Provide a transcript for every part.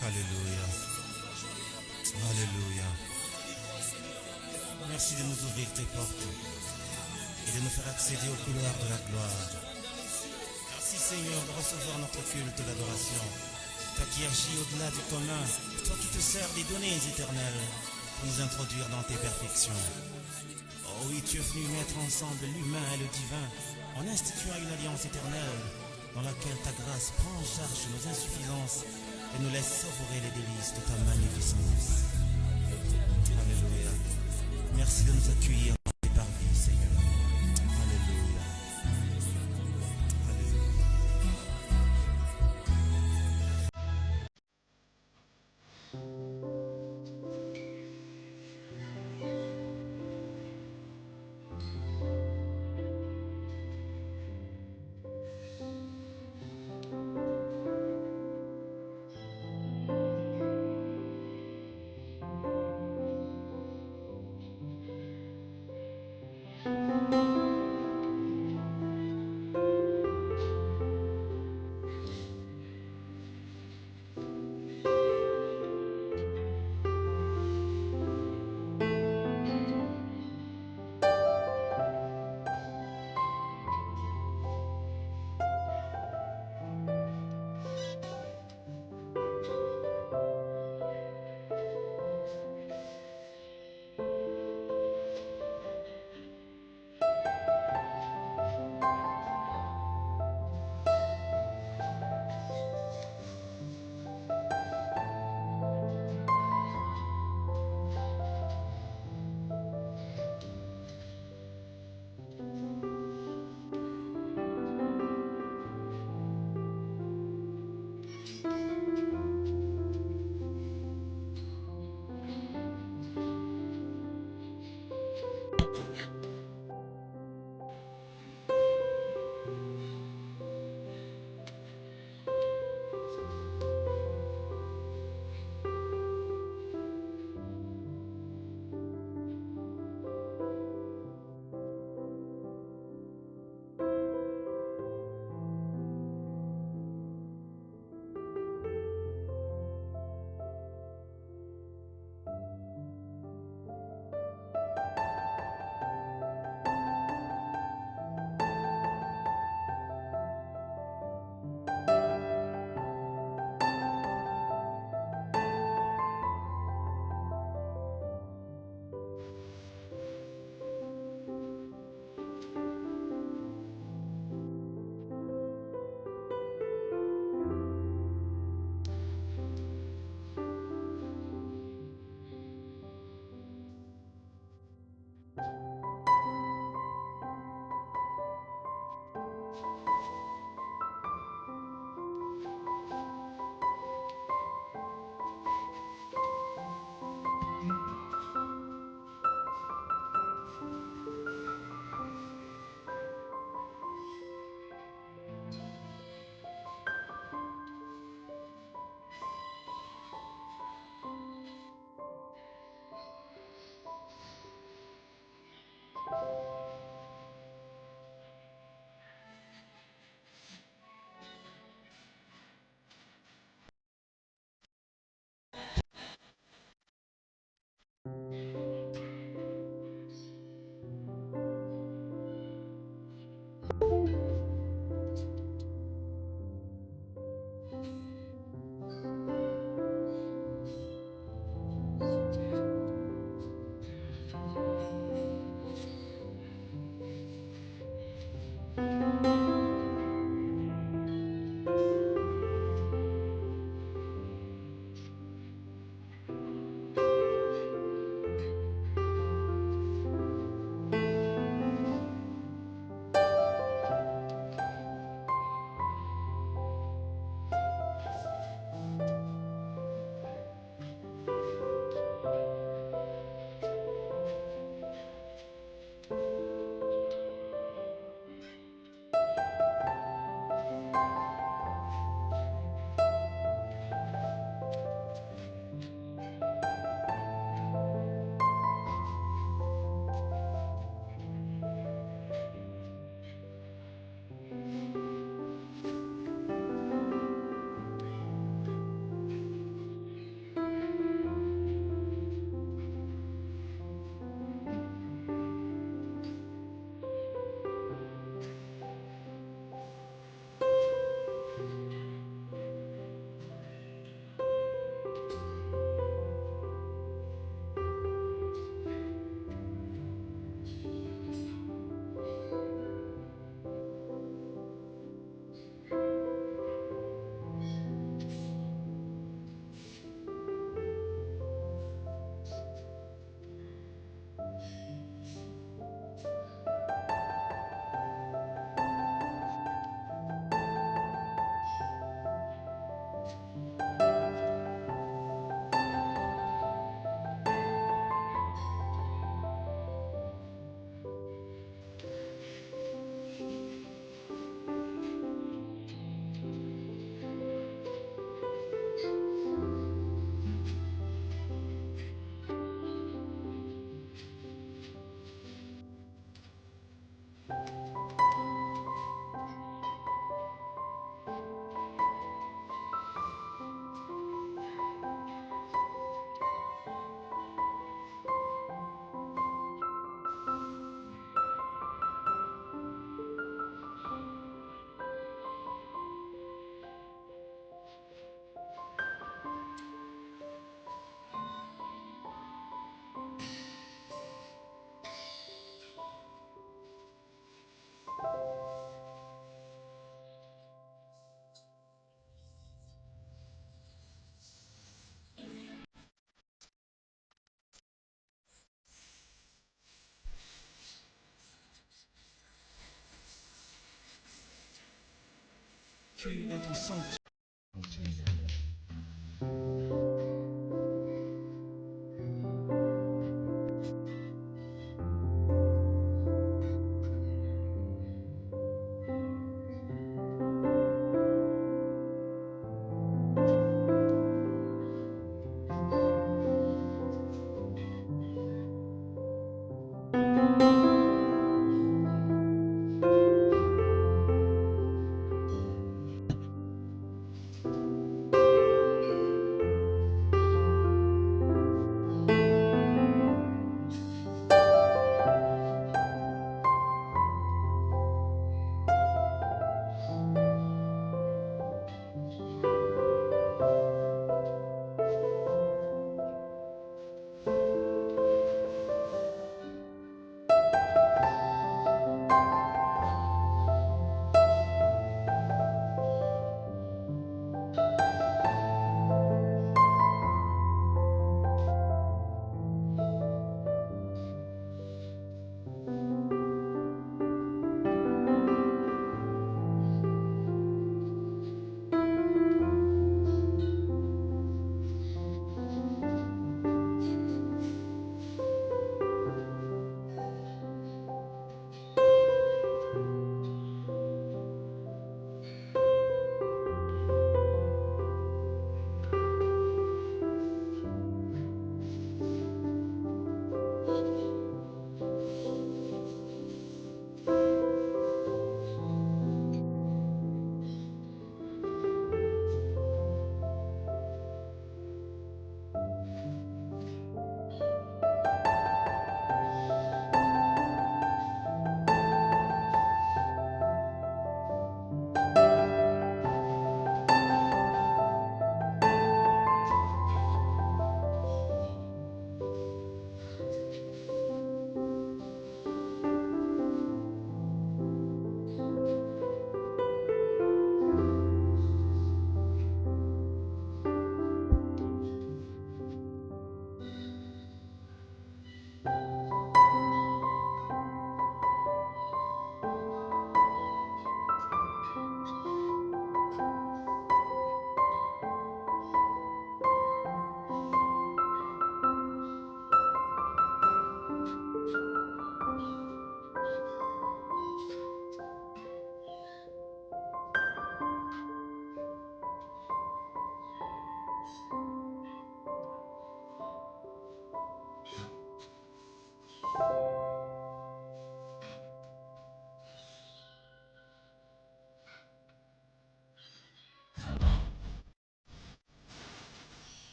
Alléluia. Alléluia. Merci de nous ouvrir tes portes et de nous faire accéder au couloir de la gloire. Merci Seigneur de recevoir notre culte d'adoration. Toi qui agis au-delà du commun, toi qui te sers des données éternelles pour nous introduire dans tes perfections. Oh oui, tu es venu mettre ensemble l'humain et le divin en instituant une alliance éternelle dans laquelle ta grâce prend en charge nos insuffisances et nous laisse savourer les délices de ta magnificence. Alléluia. Merci de nous accueillir dans tes parvis, Seigneur. Alléluia. Alléluia. Tu es dans ton sanctuaire.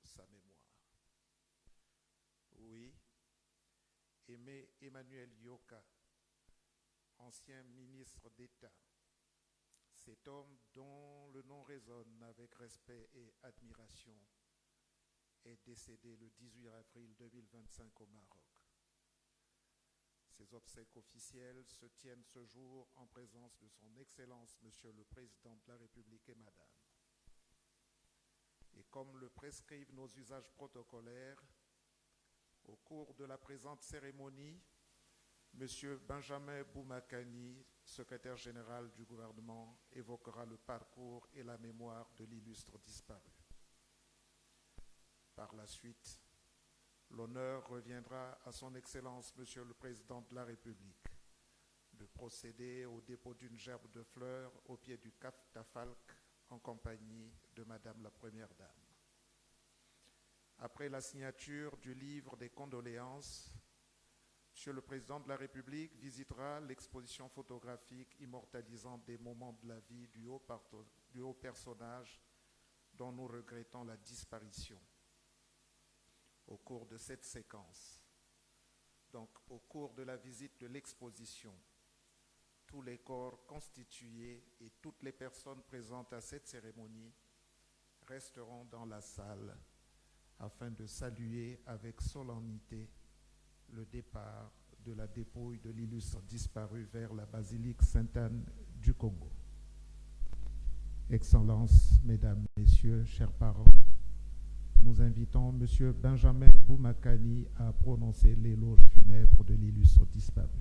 sa mémoire. Oui, Aimé Emmanuel Yoka, ancien ministre d'État, cet homme dont le nom résonne avec respect et admiration, est décédé le 18 avril 2025 au Maroc. Ces obsèques officielles se tiennent ce jour en présence de son Excellence, Monsieur le Président de la République et Madame. Et comme le prescrivent nos usages protocolaires, au cours de la présente cérémonie, Monsieur Benjamin Boumakani, secrétaire général du gouvernement, évoquera le parcours et la mémoire de l'illustre disparu. Par la suite, l'honneur reviendra à son Excellence, Monsieur le Président de la République, de procéder au dépôt d'une gerbe de fleurs au pied du Cap Tafalk en compagnie de Madame la Première Dame. Après la signature du livre des condoléances, Monsieur le Président de la République visitera l'exposition photographique immortalisant des moments de la vie du haut personnage dont nous regrettons la disparition. Au cours de cette séquence, donc au cours de la visite de l'exposition, tous les corps constitués et toutes les personnes présentes à cette cérémonie resteront dans la salle afin de saluer avec solennité le départ de la dépouille de l'illustre disparu vers la basilique Sainte-Anne du Congo. Excellences, Mesdames, Messieurs, chers parents, nous invitons M. Benjamin Boumakani à prononcer l'éloge funèbre de l'illustre disparu.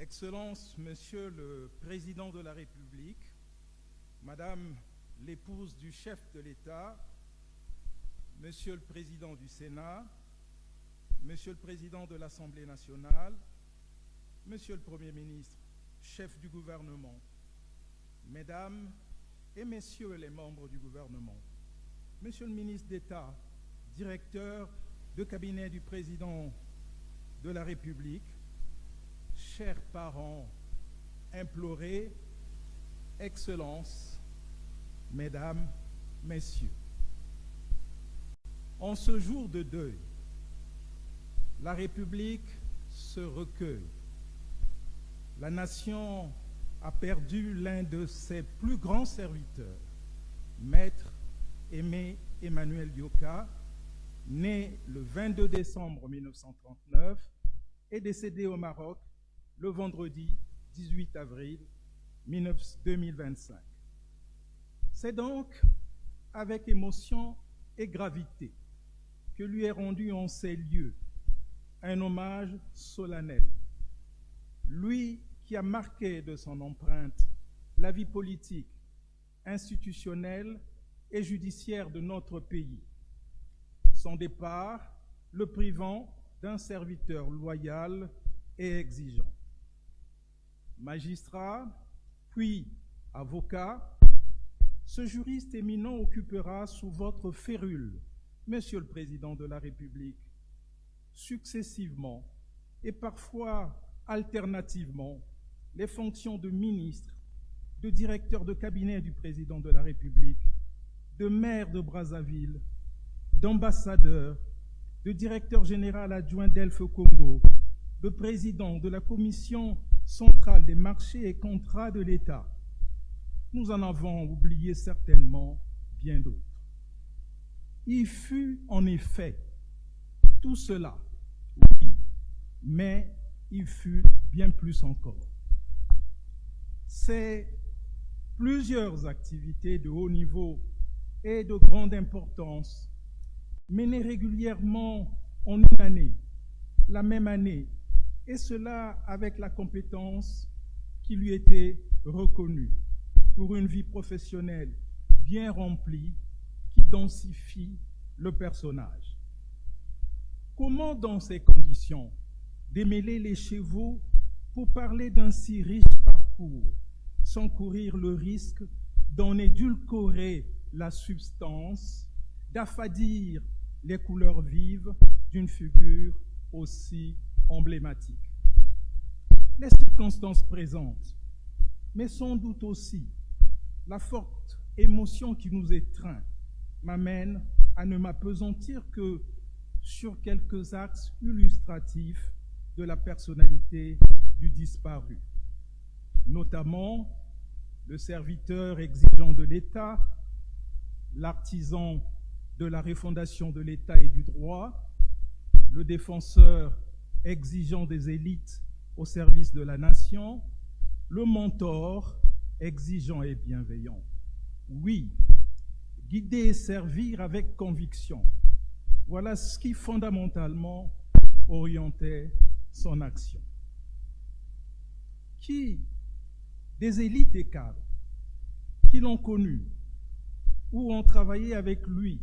Excellences, Monsieur le Président de la République, Madame l'épouse du chef de l'État, Monsieur le Président du Sénat, Monsieur le Président de l'Assemblée nationale, Monsieur le Premier ministre, chef du gouvernement, Mesdames et Messieurs les membres du gouvernement, Monsieur le ministre d'État, directeur de cabinet du Président de la République, chers parents implorés, Excellences, Mesdames, Messieurs. En ce jour de deuil, la République se recueille. La nation a perdu l'un de ses plus grands serviteurs, Maître Aimé Emmanuel Yoka, né le 22 décembre 1939 et décédé au Maroc le vendredi 18 avril 2025. C'est donc avec émotion et gravité que lui est rendu en ces lieux un hommage solennel. Lui qui a marqué de son empreinte la vie politique, institutionnelle et judiciaire de notre pays. Son départ le privant d'un serviteur loyal et exigeant. Magistrat, puis avocat, ce juriste éminent occupera sous votre férule, Monsieur le Président de la République, successivement et parfois alternativement, les fonctions de ministre, de directeur de cabinet du Président de la République, de maire de Brazzaville, d'ambassadeur, de directeur général adjoint d'Elf Congo, de président de la Commission centrale des marchés et contrats de l'État. Nous en avons oublié certainement bien d'autres. Il fut en effet Tout cela, oui, mais il fut bien plus encore. C'est plusieurs activités de haut niveau et de grande importance menées régulièrement en une année, la même année, et cela avec la compétence qui lui était reconnue pour une vie professionnelle bien remplie qui densifie le personnage. Comment, dans ces conditions, démêler les chevaux pour parler d'un si riche parcours sans courir le risque d'en édulcorer la substance, d'affadir les couleurs vives d'une figure aussi emblématique? Les circonstances présentes, mais sans doute aussi la forte émotion qui nous étreint, m'amène à ne m'appesantir que sur quelques axes illustratifs de la personnalité du disparu, notamment le serviteur exigeant de l'État, l'artisan de la refondation de l'État et du droit, le défenseur exigeant des élites au service de la nation, le mentor exigeant et bienveillant. Oui, guider et servir avec conviction, voilà ce qui fondamentalement orientait son action. Qui, des élites et cadres, qui l'ont connu ou ont travaillé avec lui,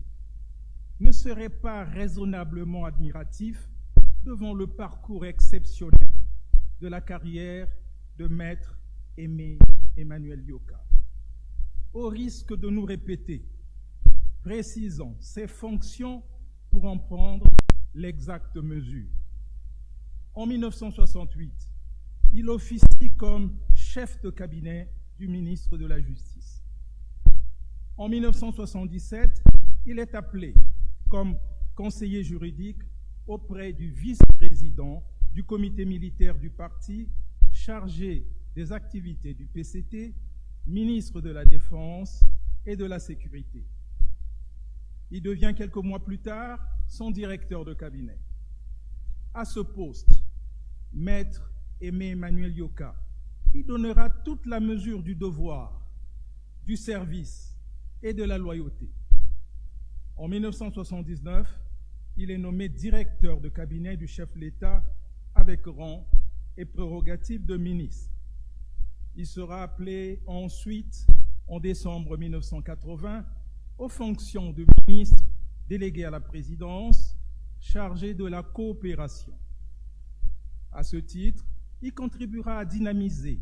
ne serait pas raisonnablement admiratif devant le parcours exceptionnel de la carrière de Maître Aimé Emmanuel Yoka? Au risque de nous répéter, précisons ses fonctions pour en prendre l'exacte mesure. En 1968, il officie comme chef de cabinet du ministre de la Justice. En 1977, il est appelé comme conseiller juridique auprès du vice-président du comité militaire du parti, chargé des activités du PCT, ministre de la Défense et de la Sécurité. Il devient quelques mois plus tard son directeur de cabinet. À ce poste, Maître Aimé Emmanuel Yoka, il donnera toute la mesure du devoir, du service et de la loyauté. En 1979, il est nommé directeur de cabinet du chef de l'État avec rang et prérogatives de ministre. Il sera appelé ensuite, en décembre 1980, aux fonctions de ministre délégué à la présidence, chargé de la coopération. À ce titre, il contribuera à dynamiser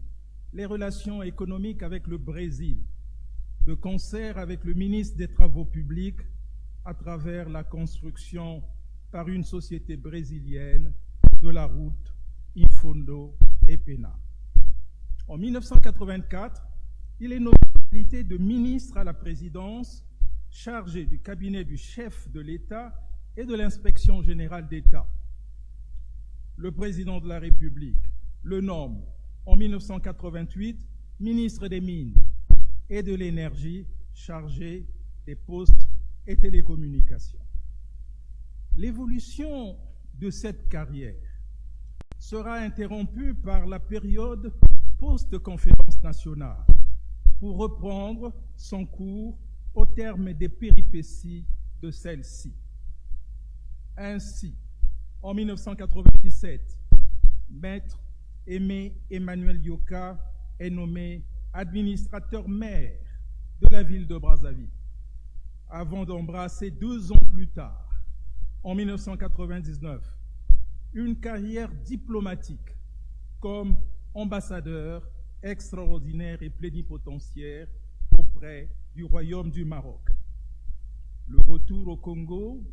les relations économiques avec le Brésil, de concert avec le ministre des Travaux publics, à travers la construction par une société brésilienne de la route Infondo-Epena. En 1984, il est nommé en qualité de ministre à la présidence, chargé du cabinet du chef de l'État et de l'inspection générale d'État. Le président de la République le nomme en 1988 ministre des Mines et de l'Énergie, chargé des postes et télécommunications. L'évolution de cette carrière sera interrompue par la période post-conférence nationale pour reprendre son cours au terme des péripéties de celle-ci. Ainsi, en 1997, Maître Aimé Emmanuel Yoka est nommé administrateur maire de la ville de Brazzaville, avant d'embrasser 2 ans plus tard, en 1999, une carrière diplomatique comme ambassadeur extraordinaire et plénipotentiaire auprès du Royaume du Maroc. Le retour au Congo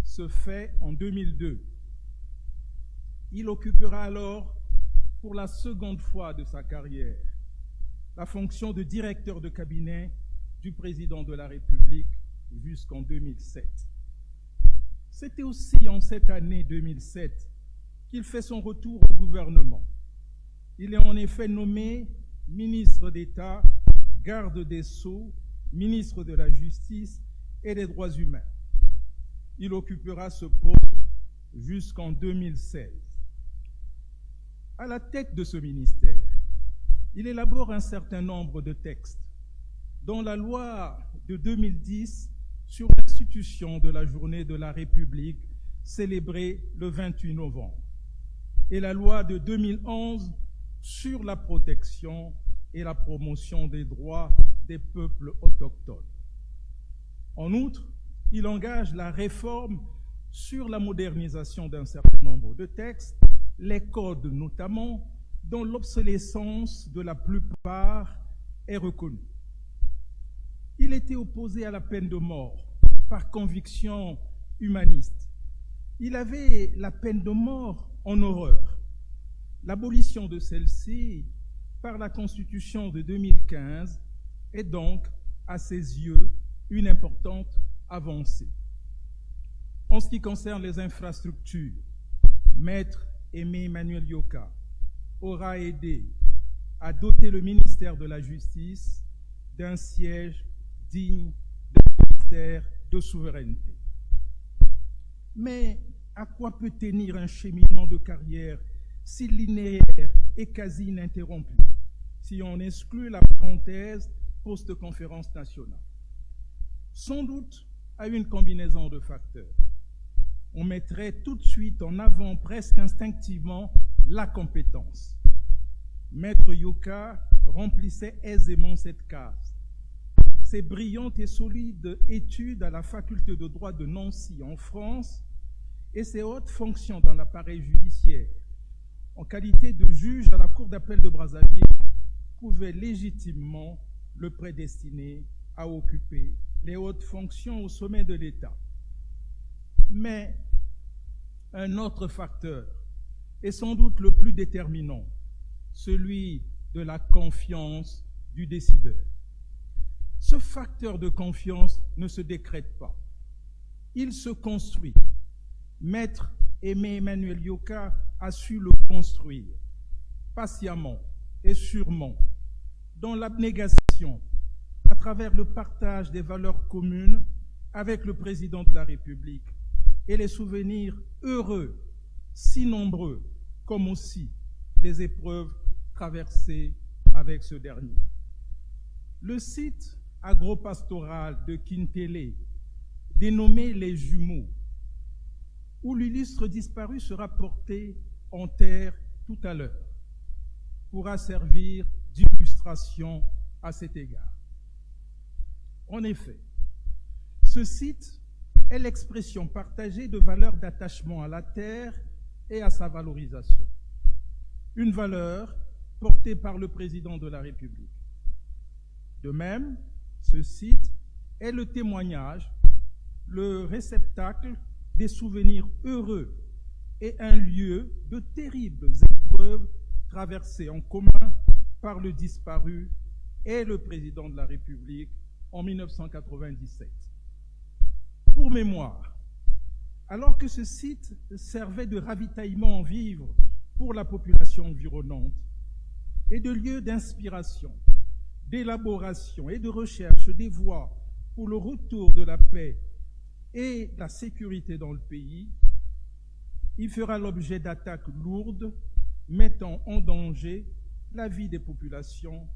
se fait en 2002. Il occupera alors, pour la seconde fois de sa carrière, la fonction de directeur de cabinet du président de la République jusqu'en 2007. C'était aussi en cette année 2007 qu'il fait son retour au gouvernement. Il est en effet nommé ministre d'État, garde des Sceaux, ministre de la Justice et des Droits humains. Il occupera ce poste jusqu'en 2016. À la tête de ce ministère, il élabore un certain nombre de textes, dont la loi de 2010 sur l'institution de la Journée de la République célébrée le 28 novembre et la loi de 2011 sur la protection et la promotion des droits des peuples autochtones. En outre, il engage la réforme sur la modernisation d'un certain nombre de textes, les codes notamment, dont l'obsolescence de la plupart est reconnue. Il était opposé à la peine de mort par conviction humaniste. Il avait la peine de mort en horreur. L'abolition de celle-ci par la Constitution de 2015 est donc, à ses yeux, une importante avancée. En ce qui concerne les infrastructures, Maître Aimé Emmanuel Yoka aura aidé à doter le ministère de la Justice d'un siège digne de ministère de souveraineté. Mais à quoi peut tenir un cheminement de carrière si linéaire et quasi ininterrompu, si on exclut la parenthèse post-conférence nationale? Sans doute à une combinaison de facteurs. On mettrait tout de suite en avant, presque instinctivement, la compétence. Maître Yoka remplissait aisément cette case. Ses brillantes et solides études à la faculté de droit de Nancy en France et ses hautes fonctions dans l'appareil judiciaire, en qualité de juge à la Cour d'appel de Brazzaville, pouvaient légitimement le prédestiner à occuper les hautes fonctions au sommet de l'État. Mais un autre facteur est sans doute le plus déterminant, celui de la confiance du décideur. Ce facteur de confiance ne se décrète pas, il se construit. Maître Aimé Emmanuel Yoka a su le construire, patiemment et sûrement, dans l'abnégation, à travers le partage des valeurs communes avec le président de la République et les souvenirs heureux, si nombreux, comme aussi les épreuves traversées avec ce dernier. Le site agropastoral de Kintélé, dénommé Les Jumeaux, où l'illustre disparu sera porté en terre tout à l'heure, pourra servir d'illustration à cet égard. En effet, ce site est l'expression partagée de valeurs d'attachement à la terre et à sa valorisation. Une valeur portée par le président de la République. De même, ce site est le témoignage, le réceptacle des souvenirs heureux et un lieu de terribles épreuves traversées en commun par le disparu et le président de la République en 1997. Pour mémoire, alors que ce site servait de ravitaillement en vivres pour la population environnante et de lieu d'inspiration, d'élaboration et de recherche des voies pour le retour de la paix et la sécurité dans le pays, il fera l'objet d'attaques lourdes mettant en danger la vie des populations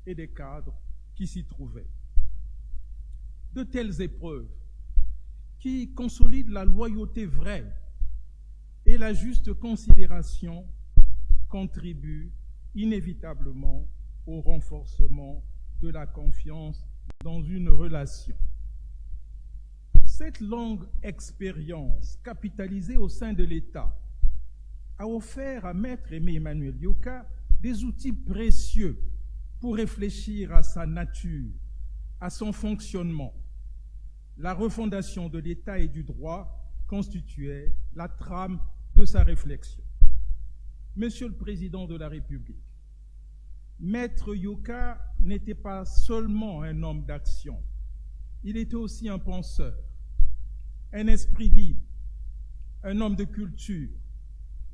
et des cadres qui s'y trouvaient. De telles épreuves qui consolident la loyauté vraie et la juste considération contribuent inévitablement au renforcement de la confiance dans une relation. Cette longue expérience capitalisée au sein de l'État a offert à Maître Aimé Emmanuel Yoka des outils précieux pour réfléchir à sa nature, à son fonctionnement. La refondation de l'État et du droit constituait la trame de sa réflexion. Monsieur le Président de la République, Maître Yoka n'était pas seulement un homme d'action, il était aussi un penseur, un esprit libre, un homme de culture,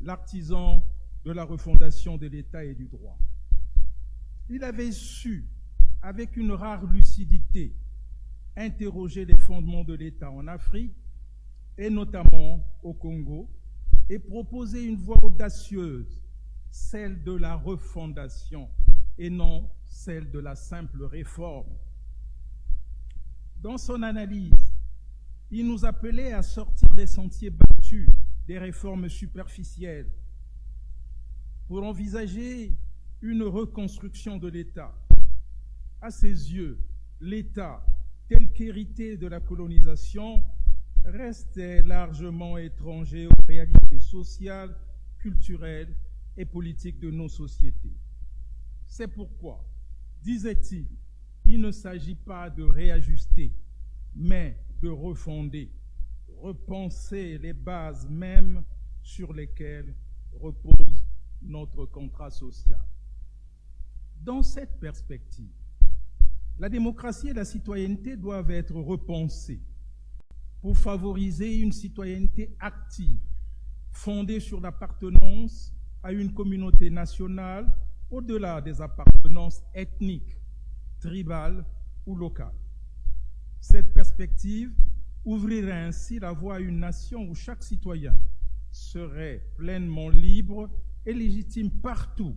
l'artisan de la refondation de l'État et du droit. Il avait su, avec une rare lucidité, interroger les fondements de l'État en Afrique, et notamment au Congo, et proposer une voie audacieuse, celle de la refondation et non celle de la simple réforme. Dans son analyse, il nous appelait à sortir des sentiers battus, des réformes superficielles, pour envisager une reconstruction de l'État. À ses yeux, l'État, tel qu'hérité de la colonisation, restait largement étranger aux réalités sociales, culturelles et politiques de nos sociétés. C'est pourquoi, disait-il, il ne s'agit pas de réajuster, mais de refonder, repenser les bases mêmes sur lesquelles repose notre contrat social. Dans cette perspective, la démocratie et la citoyenneté doivent être repensées pour favoriser une citoyenneté active, fondée sur l'appartenance à une communauté nationale au-delà des appartenances ethniques, tribales ou locales. Cette perspective ouvrirait ainsi la voie à une nation où chaque citoyen serait pleinement libre et légitime partout,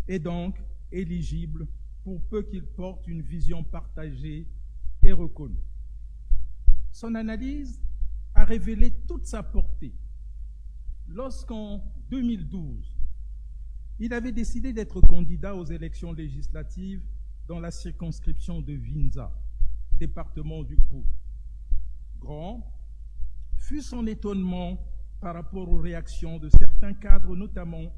et donc éligible pour peu qu'il porte une vision partagée et reconnue. Son analyse a révélé toute sa portée lorsqu'en 2012, il avait décidé d'être candidat aux élections législatives dans la circonscription de Vinza, département du Pau. Grand fut son étonnement par rapport aux réactions de certains cadres, notamment,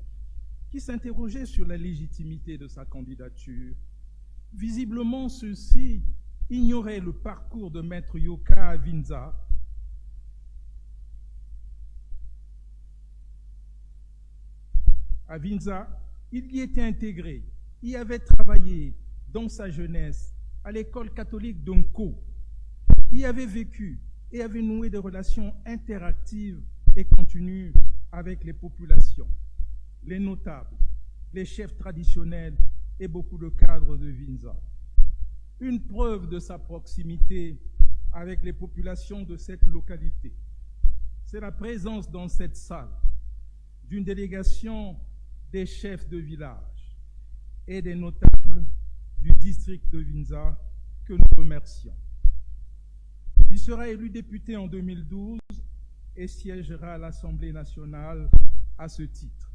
qui s'interrogeaient sur la légitimité de sa candidature. Visiblement, ceux-ci ignoraient le parcours de Maître Yoka à Vinza, il y était intégré, y avait travaillé dans sa jeunesse à l'école catholique d'Onko, y avait vécu et avait noué des relations interactives et continues avec les populations, les notables, les chefs traditionnels et beaucoup de cadres de Vinza. Une preuve de sa proximité avec les populations de cette localité, c'est la présence dans cette salle d'une délégation des chefs de village et des notables du district de Vinza que nous remercions. Il sera élu député en 2012 et siégera à l'Assemblée nationale à ce titre.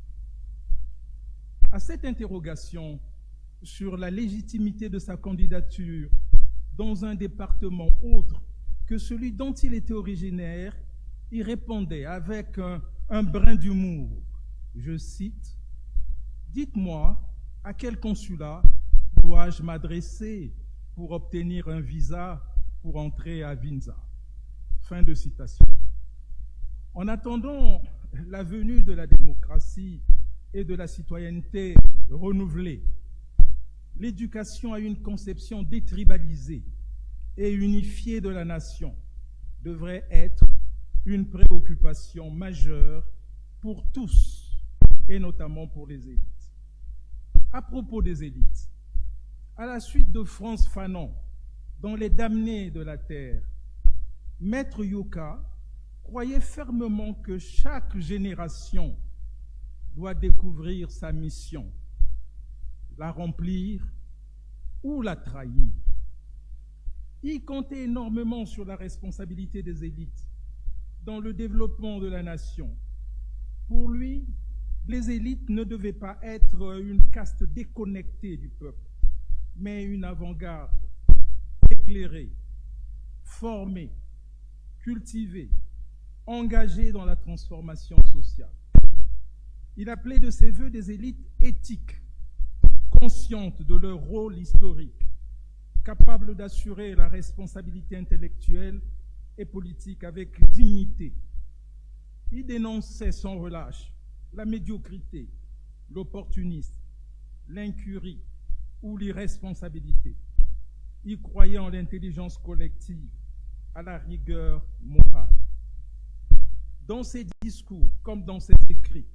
À cette interrogation sur la légitimité de sa candidature dans un département autre que celui dont il était originaire, il répondait avec un brin d'humour. Je cite, « Dites-moi à quel consulat dois-je m'adresser pour obtenir un visa pour entrer à Vinza ?» Fin de citation. En attendant la venue de la démocratie et de la citoyenneté renouvelée, l'éducation à une conception détribalisée et unifiée de la nation devrait être une préoccupation majeure pour tous, et notamment pour les élites. À propos des élites, à la suite de Frantz Fanon, dans Les Damnés de la Terre, Maître Yoka croyait fermement que chaque génération doit découvrir sa mission, la remplir ou la trahir. Il comptait énormément sur la responsabilité des élites dans le développement de la nation. Pour lui, les élites ne devaient pas être une caste déconnectée du peuple, mais une avant-garde éclairée, formée, cultivée, engagée dans la transformation sociale. Il appelait de ses vœux des élites éthiques, conscientes de leur rôle historique, capables d'assurer la responsabilité intellectuelle et politique avec dignité. Il dénonçait sans relâche la médiocrité, l'opportunisme, l'incurie ou l'irresponsabilité. Il croyait en l'intelligence collective, à la rigueur morale. Dans ses discours, comme dans ses écrits,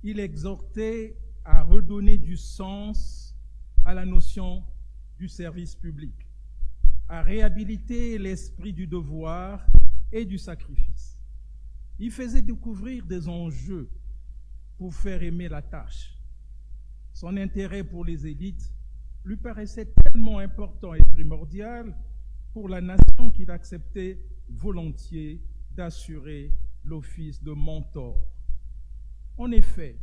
il exhortait à redonner du sens à la notion du service public, à réhabiliter l'esprit du devoir et du sacrifice. Il faisait découvrir des enjeux pour faire aimer la tâche. Son intérêt pour les élites lui paraissait tellement important et primordial pour la nation qu'il acceptait volontiers d'assurer l'office de mentor. En effet,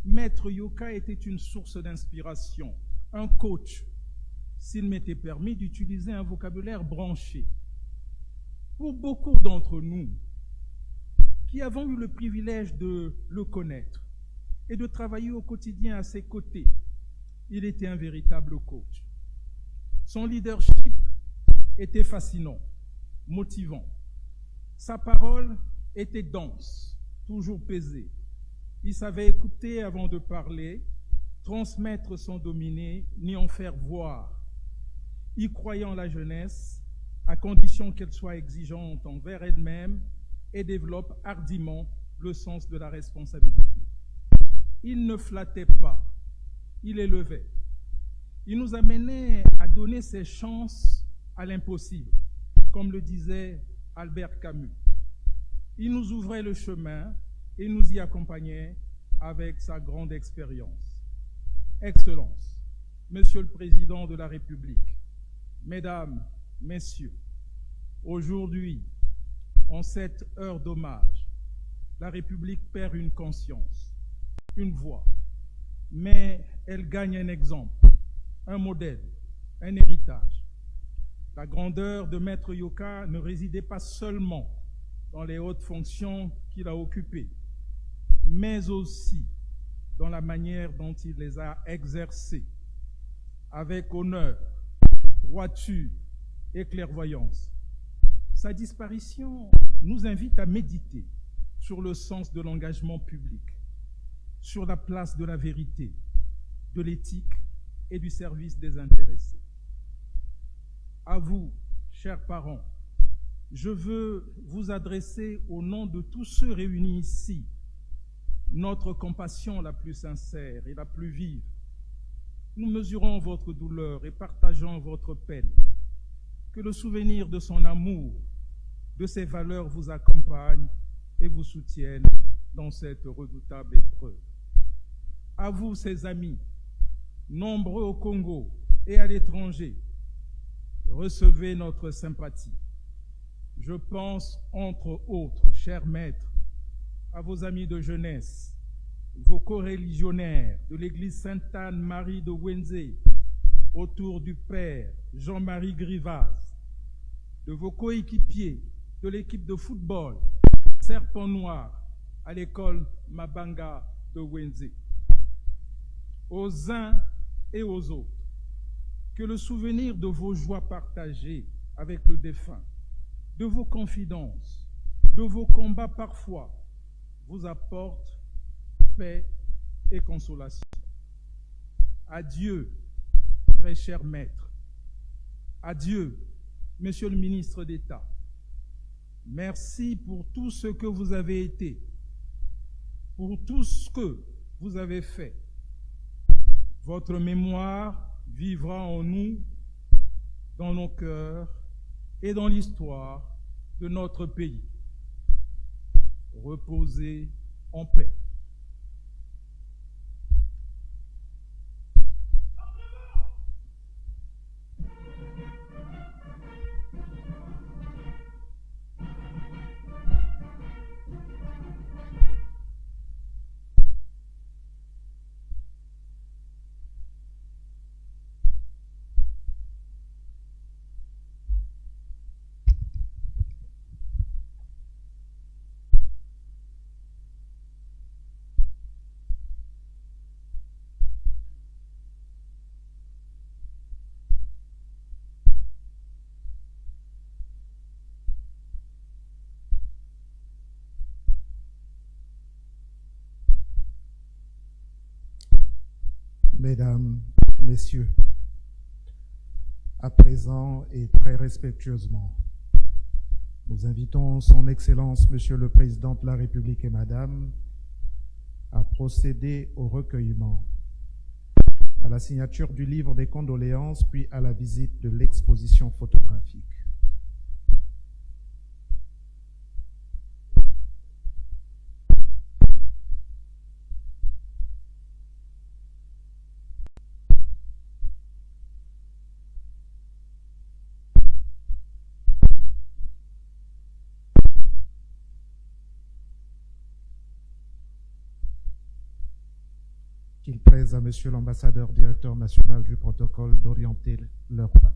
Maître Yoka était une source d'inspiration, un coach, s'il m'était permis d'utiliser un vocabulaire branché. Pour beaucoup d'entre nous qui avons eu le privilège de le connaître et de travailler au quotidien à ses côtés, il était un véritable coach. Son leadership était fascinant, motivant. Sa parole était dense, toujours pesée. Il savait écouter avant de parler, transmettre sans dominer, ni en faire voir. Il croyait en la jeunesse, à condition qu'elle soit exigeante envers elle-même et développe hardiment le sens de la responsabilité. Il ne flattait pas, il élevait. Il nous amenait à donner ses chances à l'impossible, comme le disait Albert Camus. Il nous ouvrait le chemin et nous y accompagnait avec sa grande expérience. Excellences, Monsieur le Président de la République, Mesdames, Messieurs, aujourd'hui, en cette heure d'hommage, la République perd une conscience, une voix, mais elle gagne un exemple, un modèle, un héritage. La grandeur de Maître Yoka ne résidait pas seulement dans les hautes fonctions qu'il a occupées, mais aussi dans la manière dont il les a exercées, avec honneur, droiture et clairvoyance. Sa disparition nous invite à méditer sur le sens de l'engagement public, sur la place de la vérité, de l'éthique et du service des intéressés. À vous, chers parents, je veux vous adresser au nom de tous ceux réunis ici notre compassion la plus sincère et la plus vive. Nous mesurons votre douleur et partageons votre peine. Que le souvenir de son amour, de ses valeurs vous accompagne et vous soutienne dans cette redoutable épreuve. À vous, ses amis, nombreux au Congo et à l'étranger, recevez notre sympathie. Je pense, entre autres, chers maîtres, à vos amis de jeunesse, vos coreligionnaires de l'église Sainte-Anne-Marie de Wenze, autour du Père Jean-Marie Grivaz, de vos coéquipiers de l'équipe de football Serpent Noir à l'école Mabanga de Wenze. Aux uns et aux autres, que le souvenir de vos joies partagées avec le défunt, de vos confidences, de vos combats parfois, vous apporte paix et consolation. Adieu, très cher maître. Adieu, Monsieur le ministre d'État. Merci pour tout ce que vous avez été, pour tout ce que vous avez fait. Votre mémoire vivra en nous, dans nos cœurs et dans l'histoire de notre pays. Reposez en paix. Mesdames, Messieurs, à présent et très respectueusement, nous invitons Son Excellence, Monsieur le Président de la République et Madame, à procéder au recueillement, à la signature du livre des condoléances, puis à la visite de l'exposition photographique. qu'il plaise à Monsieur l'ambassadeur directeur national du protocole d'orienter leur pas.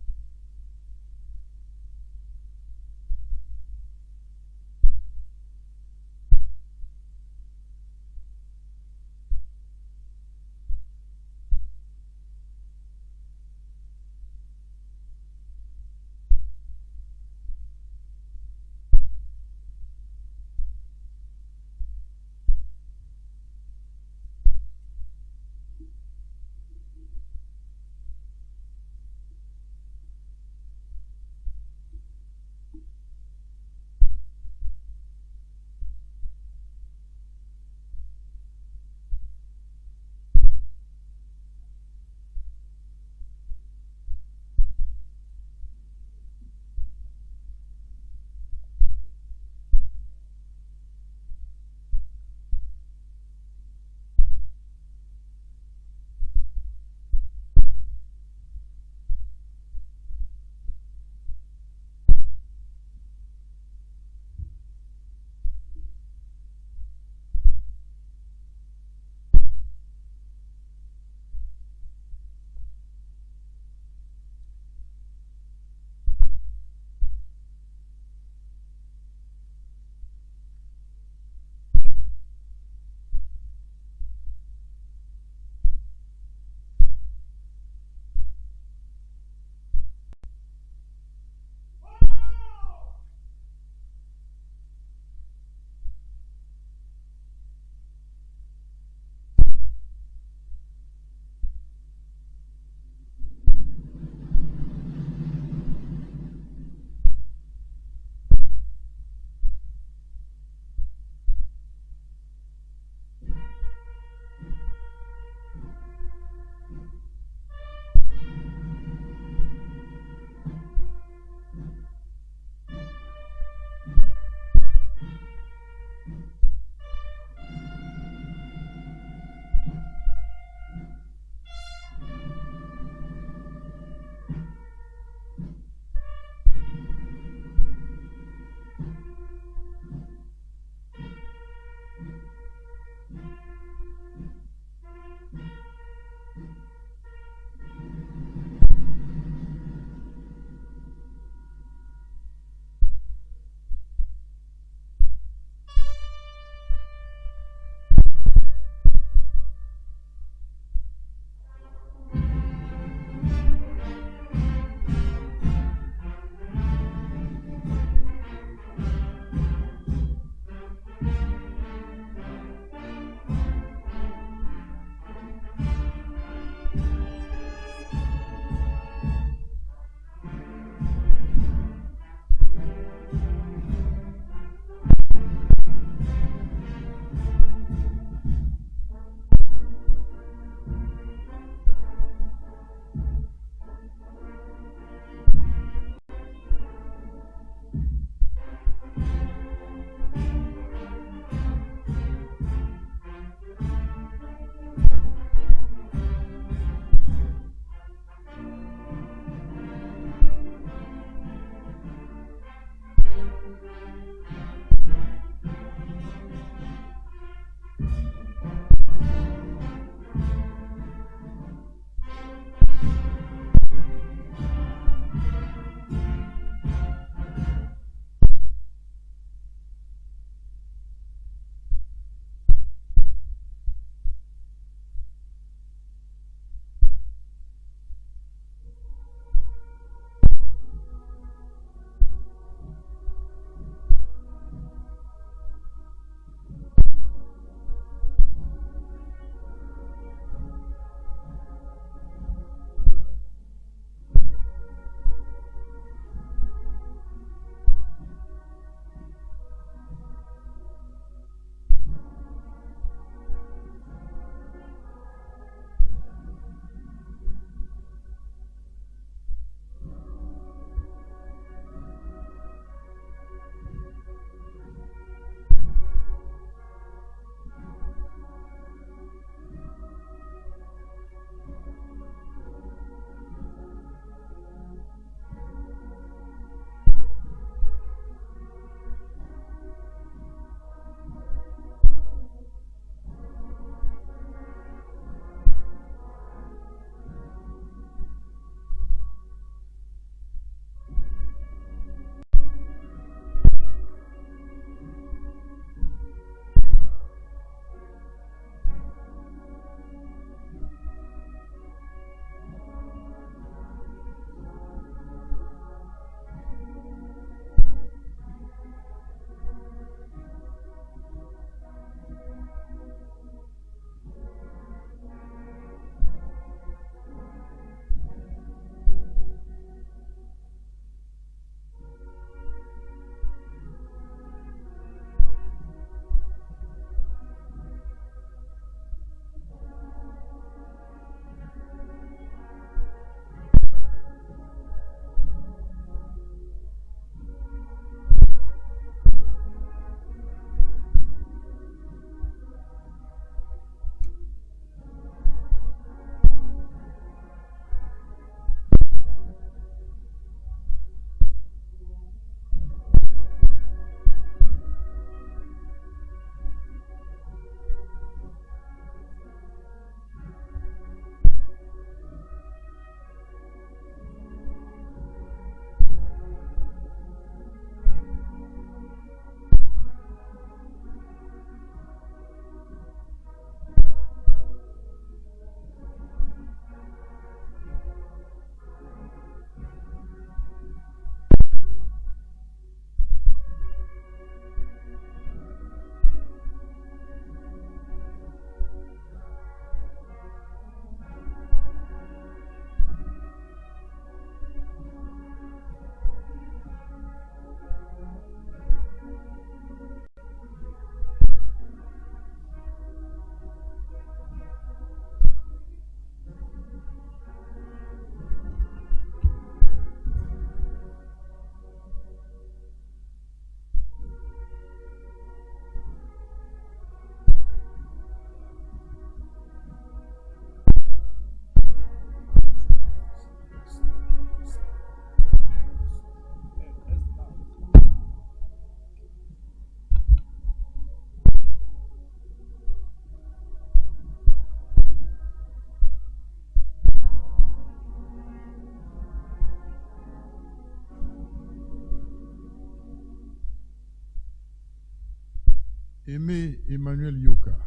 Aimé Emmanuel Yoka,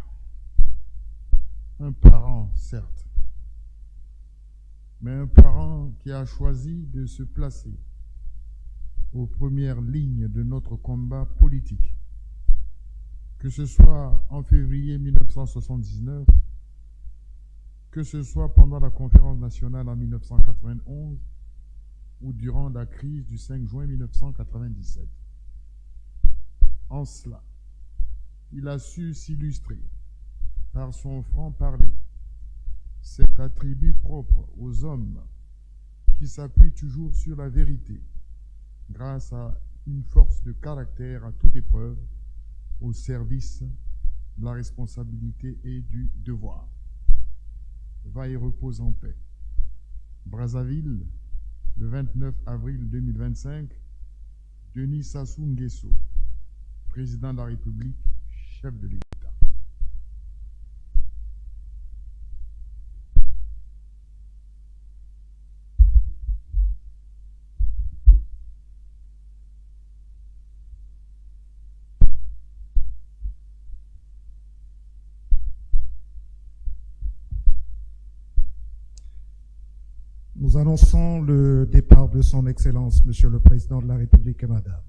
un parent certes, mais un parent qui a choisi de se placer aux premières lignes de notre combat politique, que ce soit en février 1979, que ce soit pendant la conférence nationale en 1991 ou durant la crise du 5 juin 1997. En cela, il a su s'illustrer par son franc-parler, cet attribut propre aux hommes qui s'appuient toujours sur la vérité, grâce à une force de caractère à toute épreuve, au service de la responsabilité et du devoir. Va et repose en paix. Brazzaville, le 29 avril 2025, Denis Sassou Nguesso, président de la République, chef de l'État. Nous annonçons le départ de son Excellence, Monsieur le Président de la République et Madame.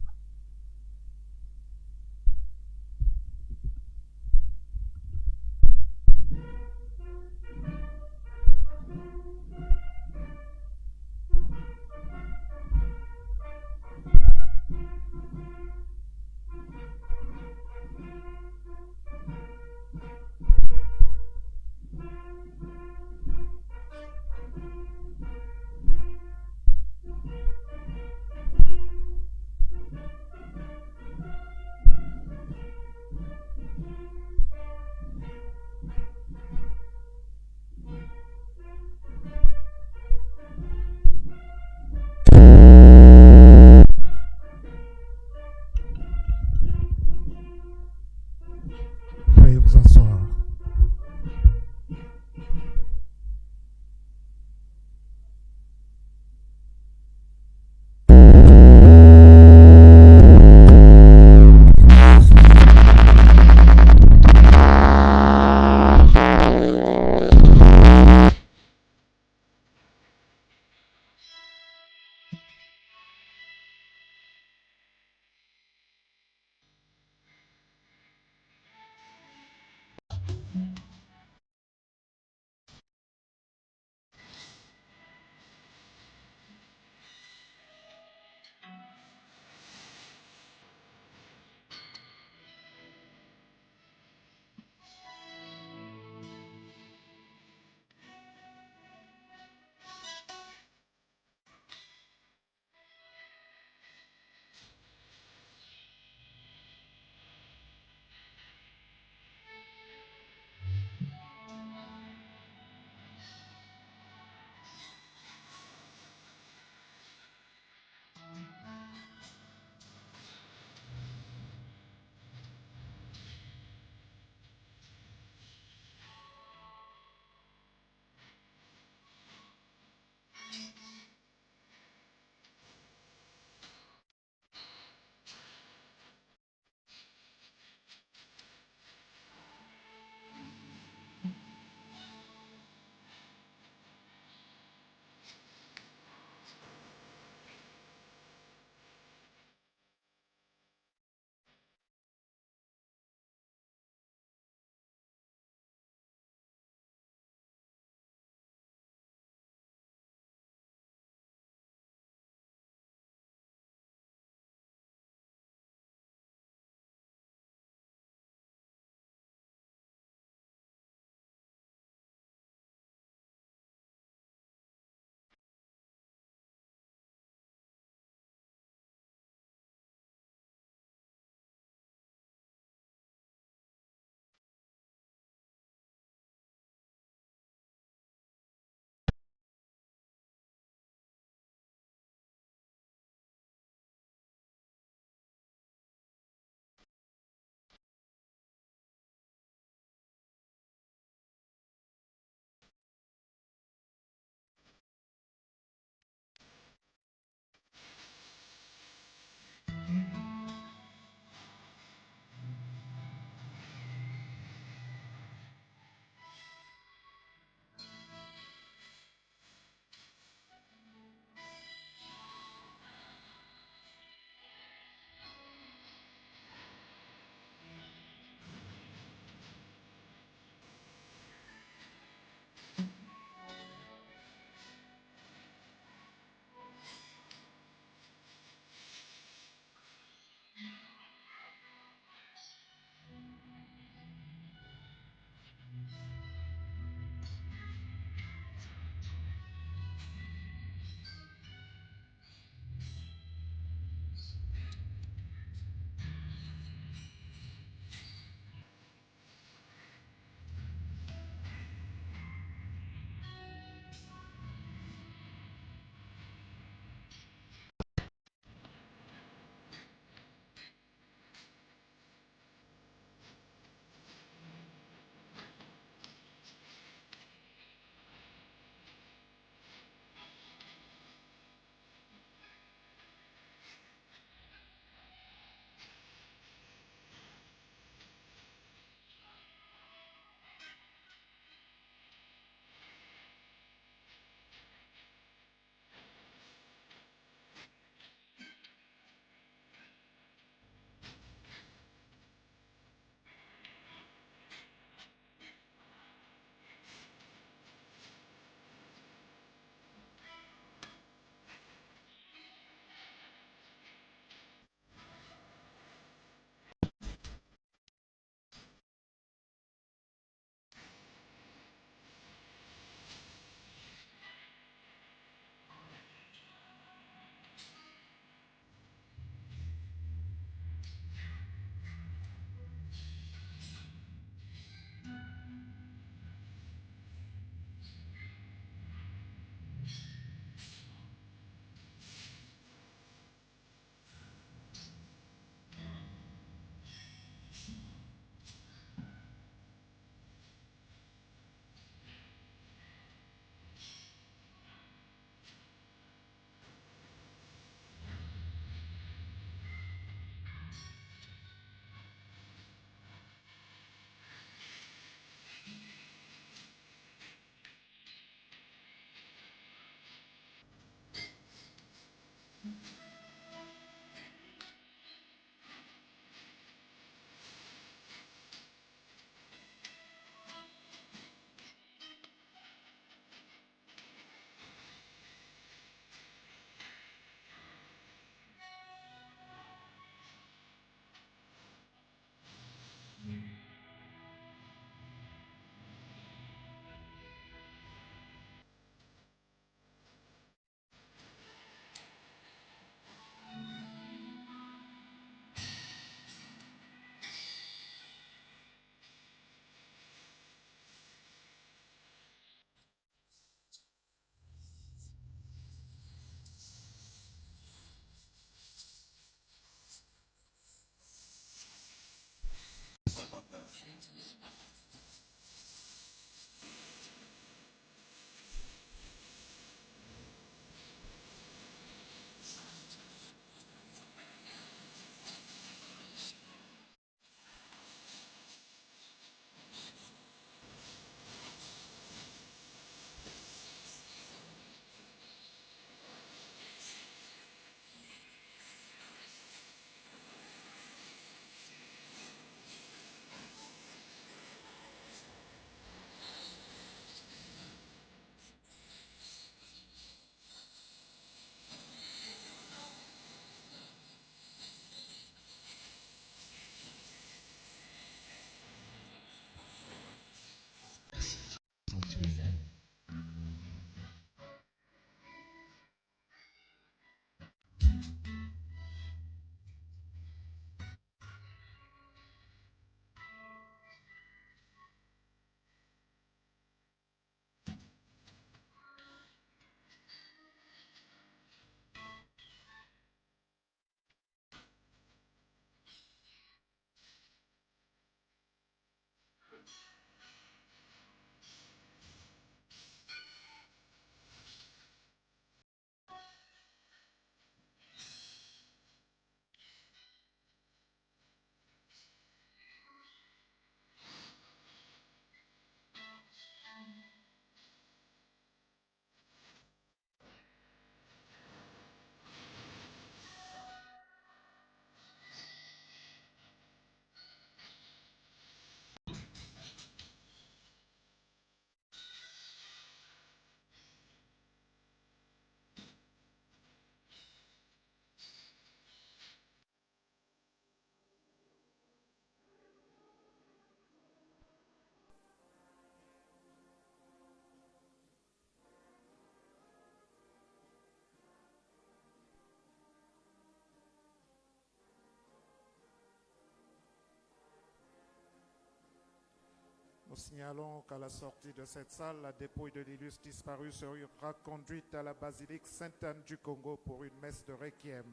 Nous signalons qu'à la sortie de cette salle, la dépouille de l'illustre disparu sera conduite à la basilique Sainte-Anne du Congo pour une messe de requiem.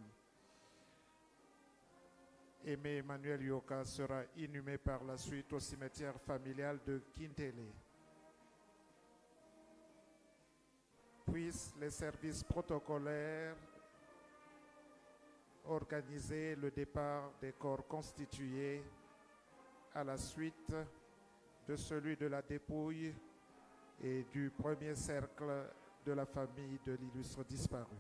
Aimé Emmanuel Yoka sera inhumé par la suite au cimetière familial de Kintele. Puissent les services protocolaires organiser le départ des corps constitués à la suite de celui de la dépouille et du premier cercle de la famille de l'illustre disparu.